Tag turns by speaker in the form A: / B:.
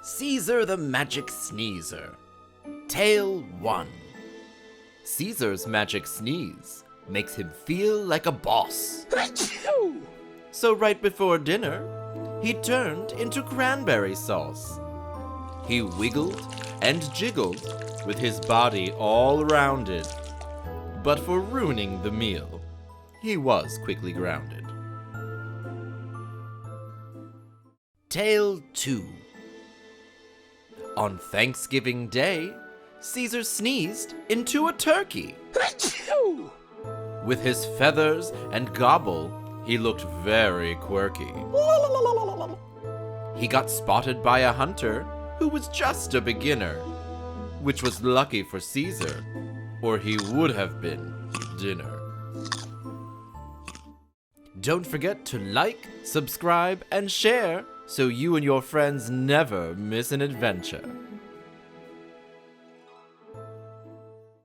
A: Cesar the Magic Sneezer. Tale 1. Cesar's magic sneeze makes him feel like a boss.
B: Ah-choo!
A: So right before dinner, he turned into cranberry sauce. He wiggled and jiggled with his body all rounded. But for ruining the meal, he was quickly grounded. Tale 2. On Thanksgiving Day, Cesar sneezed into a turkey.
B: Ah-choo!
A: With his feathers and gobble, he looked very quirky. He got spotted by a hunter who was just a beginner, which was lucky for Cesar, or he would have been dinner. Don't forget to like, subscribe, and share so you and your friends never miss an adventure.